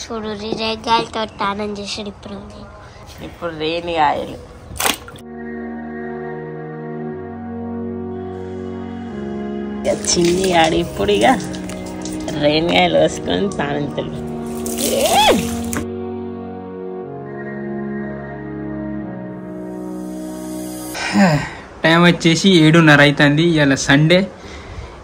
చూడు రేగాయలతో స్నానం చేసాడు ఇప్పుడు రేణిగాయలు. చిన్ని ఆడి ఇప్పుడు ఇక రేణిగాయలు వేసుకొని తానంతులు. టైం వచ్చేసి 7:30 అవుతుంది. ఇవాళ సండే.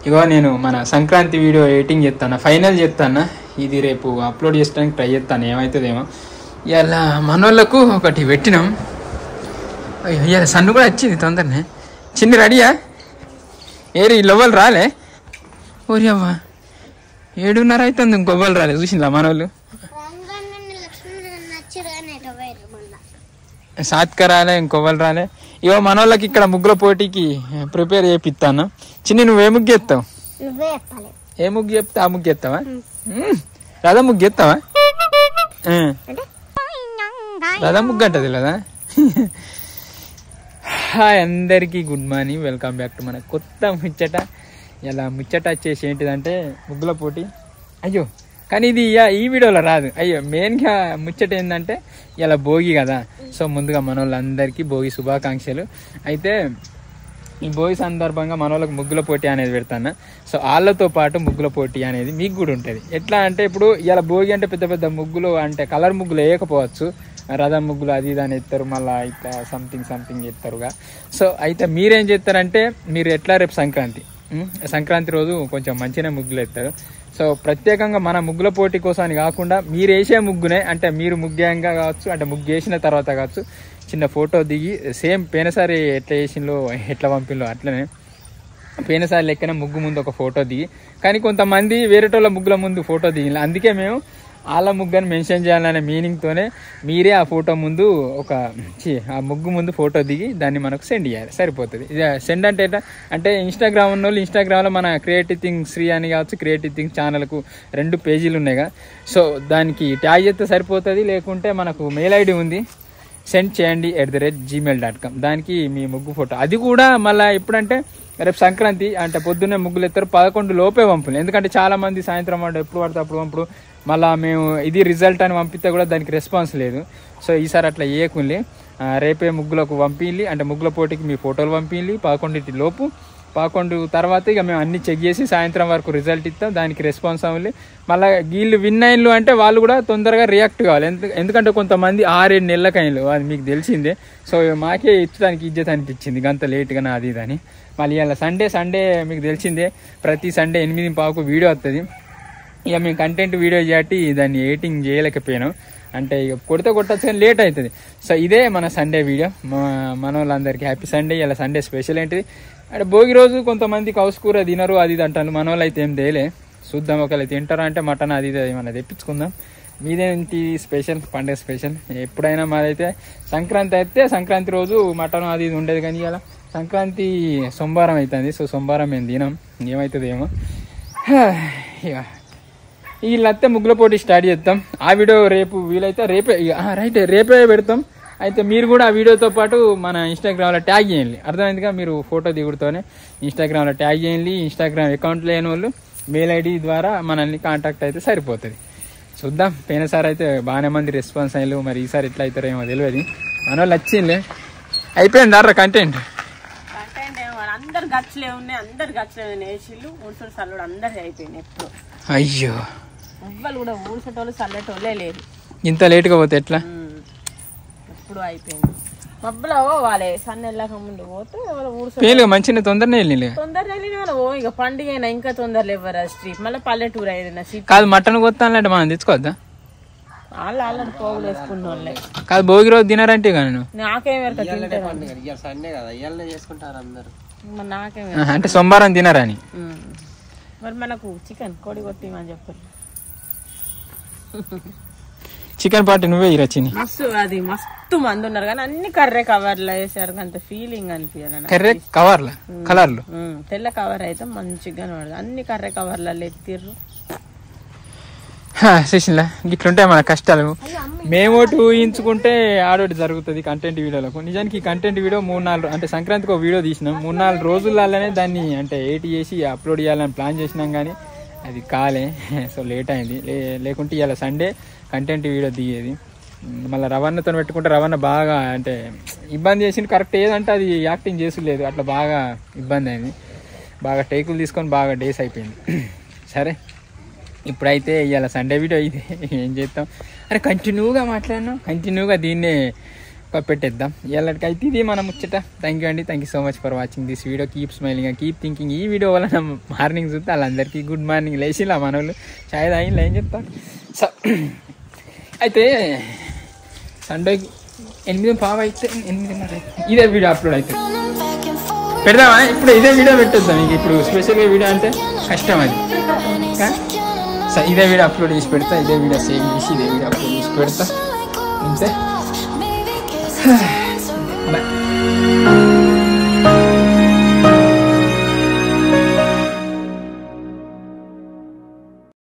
ఇగో నేను మన సంక్రాంతి వీడియో ఎడిటింగ్ చేస్తాను, ఫైనల్ చేస్తాను. ఇది రేపు అప్లోడ్ చేయడానికి ట్రై చేస్తాను, ఏమవుతుందేమో. ఇవాళ మనోళ్ళకు ఒకటి పెట్టినాం. ఇవాళ సన్ను కూడా వచ్చింది తొందరనే. చిన్ని రెడీయా? ఏరి లవ్వలు రాలే? ఓరి అవ్వ 7:30 అవుతుంది, ఇంకొవ్వలు రాలే. చూసిందా మనోళ్ళు? సాత్క రాలే, ఇంకొవ్వలు రాలే. ఇవో మనోళ్ళకి ఇక్కడ ముగ్గుల పోటీకి ప్రిపేర్ చేపిస్తాను. చిన్ని నువ్వే ముగ్గు ఎత్తావు? ఏ ముగ్గు చెప్తా ఆ ముగ్గు ఎత్తావా? రథ ముగ్గు ఎత్తావా? రథ ముగ్గు అంటది కదా. హాయ్ అందరికీ, good morning, welcome back to మన కొత్త ముచ్చట. ఇలా ముచ్చట వచ్చేసి ఏంటిదంటే ముగ్గుల పోటీ. అయ్యో కానీ ఇది ఈ వీడియోలో రాదు. అయ్యో మెయిన్గా ముచ్చట ఏంటంటే ఇలా భోగి కదా. సో ముందుగా మన వాళ్ళందరికీ భోగి శుభాకాంక్షలు. అయితే ఈ భోగి సందర్భంగా మన వాళ్ళకి ముగ్గుల పోటీ అనేది పెడతాను. సో వాళ్ళతో పాటు ముగ్గుల పోటీ అనేది మీకు కూడా ఉంటుంది. ఎట్లా అంటే ఇప్పుడు ఇలా భోగి అంటే పెద్ద పెద్ద ముగ్గులు అంటే కలర్ ముగ్గులు వేయకపోవచ్చు, రథం ముగ్గులు అది ఇది అని ఎత్తారు, మళ్ళీ ఇట్లా సంథింగ్ ఎత్తారుగా. సో అయితే మీరేం చేస్తారంటే మీరు ఎట్లా రేపు సంక్రాంతి రోజు కొంచెం మంచిగా ముగ్గులు ఎత్తారు. సో ప్రత్యేకంగా మన ముగ్గుల పోటీ కోసం అని కాకుండా మీరు వేసే ముగ్గునే అంటే మీరు ముగ్గేయంగా కావచ్చు, అంటే ముగ్గు వేసిన తర్వాత కావచ్చు, చిన్న ఫోటో దిగి సేమ్ పోయినసారి ఎట్లా వేసిందో ఎట్లా పంపిలో అట్లనే పోయినసారి లెక్కనే ముగ్గు ముందు ఒక ఫోటో దిగి, కానీ కొంతమంది వేరేటోళ్ళ ముగ్గుల ముందు ఫోటో దిగి, అందుకే మేము వాళ్ళ ముగ్గుని మెన్షన్ చేయాలనే మీనింగ్తోనే మీరే ఆ ఫోటో ముందు ఆ ముగ్గు ముందు ఫోటో దిగి దాన్ని మనకు సెండ్ చేయాలి, సరిపోతుంది. ఇది సెండ్ అంటే అంటే ఇన్స్టాగ్రామ్ ఉన్న వాళ్ళు ఇన్స్టాగ్రామ్లో మన క్రియేటివ్ థింగ్స్ శ్రీ అని కావచ్చు, క్రియేటివ్ థింగ్స్ ఛానల్కు 2 పేజీలు ఉన్నాయిగా. సో దానికి ట్యాగ్ చేస్తే సరిపోతుంది. లేకుంటే మనకు మెయిల్ ఐడి ఉంది, సెండ్ చేయండి @gmail.com. దానికి మీ ముగ్గు ఫోటో. అది కూడా మళ్ళీ ఎప్పుడంటే రేపు సంక్రాంతి అంటే పొద్దున్నే ముగ్గులు ఎత్తారు, 11 లోపే పంపులు. ఎందుకంటే చాలా మంది సాయంత్రం ఎప్పుడు పడితే అప్పుడు పంపుడు, మళ్ళీ మేము ఇది రిజల్ట్ అని పంపిస్తే కూడా దానికి రెస్పాన్స్ లేదు. సో ఈసారి అట్లా చేయకుండి, రేపే ముగ్గులకు పంపిల్లి, అంటే ముగ్గుల పోటీకి మీ ఫోటోలు పంపిల్లి 11 లోపు. 11 తర్వాత ఇక మేము అన్ని చెక్ చేసి సాయంత్రం వరకు రిజల్ట్ ఇస్తాం, దానికి రెస్పాన్స్ అవ్వాలి. మళ్ళీ వీళ్ళు విన్ అయిన్లు అంటే వాళ్ళు కూడా తొందరగా రియాక్ట్ కావాలి. ఎందుకంటే కొంతమంది 6-7 నెలలకైన్లు, అది మీకు తెలిసిందే. సో మాకే ఇచ్చడానికి ఇజ్జత్ అనిపించింది గంత లేట్గా అది ఇదని. మళ్ళీ ఇలా సండే మీకు తెలిసిందే, ప్రతి సండే 8:15కు వీడియో వస్తుంది. ఇక మేము కంటెంట్ వీడియో చేయటి దాన్ని ఎడిటింగ్ చేయలేకపోయాను, అంటే ఇక కొట్టచ్చు కానీ లేట్ అవుతుంది. సో ఇదే మన సండే వీడియో. మన వాళ్ళందరికీ హ్యాపీ సండే. ఇలా సండే స్పెషల్ ఏంటిది అంటే భోగి రోజు కొంతమంది కౌసు కూర తినరు అది ఇది అంటారు. మన వాళ్ళు అయితే ఏం తేలే, చూద్దాం ఒకవేళ తింటారా అంటే మటన్ అది ఇది ఏమన్నా తెప్పించుకుందాం. మీదేంటి స్పెషల్? పండుగ స్పెషల్ ఎప్పుడైనా మాదైతే సంక్రాంతి అయితే సంక్రాంతి రోజు మటన్ అది ఇది ఉండేది, కానీ ఇలా సంక్రాంతి సోమవారం అవుతుంది. సో సోమవారం మేము తినాం, ఏమవుతుంది ఏమో. ఇక వీళ్ళైతే ముగ్గుల పోటీ స్టార్ట్ చేస్తాం. ఆ వీడియో రేపు వీలైతే రేపే పెడతాం. అయితే మీరు కూడా ఆ వీడియోతో పాటు మన ఇన్స్టాగ్రామ్లో ట్యాగ్ చేయండి, అర్థమైందిగా. మీరు ఫోటో దిగుడుతోనే ఇన్స్టాగ్రామ్లో ట్యాగ్ చేయండి. ఇన్స్టాగ్రామ్ అకౌంట్ లేని వాళ్ళు మెయిల్ ఐడి ద్వారా మనల్ని కాంటాక్ట్ అయితే సరిపోతుంది. చూద్దాం, పోయినసారి అయితే బాగానే మంది రెస్పాన్స్ అయ్యారు, మరి ఈసారి ఎట్లా అవుతారో ఏమో తెలియదు. మన వాళ్ళు వచ్చింది అయిపోయింది దారా కంటెంట్ అందరు గచ్చలే ఉన్నాయి, అందరు గచ్చలే వేసిళ్ళు ఊడ్చుడు చల్లుడు అందరు అయిపోయింది. ఎప్పుడు అయ్యో ఎవ్వరు కూడా ఊడ్చేటోళ్ళు చల్లేటోళ్ళే లేదు. ఇంత లేట్గా పోతే ఎట్లా? ఎప్పుడు అయిపోయింది. మబ్బులో పోవాలి, సన్న వెళ్ళక ముందు పోతే పేలుగా మంచిగా తొందరనే వెళ్ళి ఇక పండుగ అయినా ఇంకా తొందరలు ఇవ్వరు. స్ట్రీట్ మళ్ళీ పల్లెటూరు అయింది కాదు. మటన్ కొత్తానంటే మనం తెచ్చుకోవద్దా? వాళ్ళు ఆల్రెడీ పోగులు వేసుకున్న వాళ్ళే కాదు. భోగి రోజు తినారంటే నాకేం అంటే సోమవారం తినారని. మరి మనకు చికెన్ కోడి కొట్టిమని చెప్పారు. చికెన్ పార్టీ నువ్వే ఇరచిని అది మస్తు మంది ఉన్నారు, కానీ అన్ని కర్రే కవర్లు వేసారు, అంత ఫీలింగ్ అనిపించాలి. కర్రే కవర్ల కలర్లు తెల్ల కవర్ అయితే మంచిగా కనబడదు, అన్ని కర్రే కవర్లలో ఎత్తిర్రు. చేసిందా ఇట్లుంటాయి మన కష్టాలు. మేమోటి ఊహించుకుంటే ఆడోటి జరుగుతుంది కంటెంట్ వీడియోలకు. నిజానికి ఈ కంటెంట్ వీడియో 3-4 అంటే సంక్రాంతికి ఒక వీడియో తీసినాం, 3-4 రోజులలోనే దాన్ని అంటే ఎడిట్ చేసి అప్లోడ్ చేయాలని ప్లాన్ చేసినాం. కానీ అది కాలే. సో లేట్ అయింది. లేకుంటే ఇవాళ సండే కంటెంట్ వీడియో దిగేది. మళ్ళీ రవాణాతో పెట్టుకుంటే రవాణా బాగా అంటే ఇబ్బంది చేసింది. కరెక్ట్ ఏదంటే అది యాక్టింగ్ చేసులేదు, అట్లా బాగా ఇబ్బంది అయింది. బాగా టేకులు తీసుకొని బాగా డేస్ అయిపోయింది. సరే ఇప్పుడైతే ఇవాళ సండే వీడియో ఇది ఏం చేస్తాం. అరే కంటిన్యూగా మాట్లాడినాం, కంటిన్యూగా దీన్నే పెట్టేద్దాం. ఇవాళకి అయితే ఇది మనం ముచ్చట. థ్యాంక్ యూ అండి. Thank you so much for watching this video. Keep smiling and keep thinking. ఈ వీడియో వల్ల మార్నింగ్ చూస్తే వాళ్ళందరికీ గుడ్ మార్నింగ్. లేచిలా మనోళ్ళు చాయ్ తాగిలా ఏం చెప్తాం. సో అయితే సండే 8:15 అయితే 8:30 ఇదే వీడియో అప్లోడ్ అవుతుంది. పెడదామా ఇప్పుడు? ఇదే వీడియో పెట్టేద్దాం. మీకు ఇప్పుడు స్పెషల్గా వీడియో అంటే కష్టం అది. సో ఇదే వీడియో అప్లోడ్ చేసి పెడతా, ఇదే వీడియో సేవ్ చేసి ఇదే వీడియో అప్లోడ్ చేసి పెడతా. అంతే. Bye.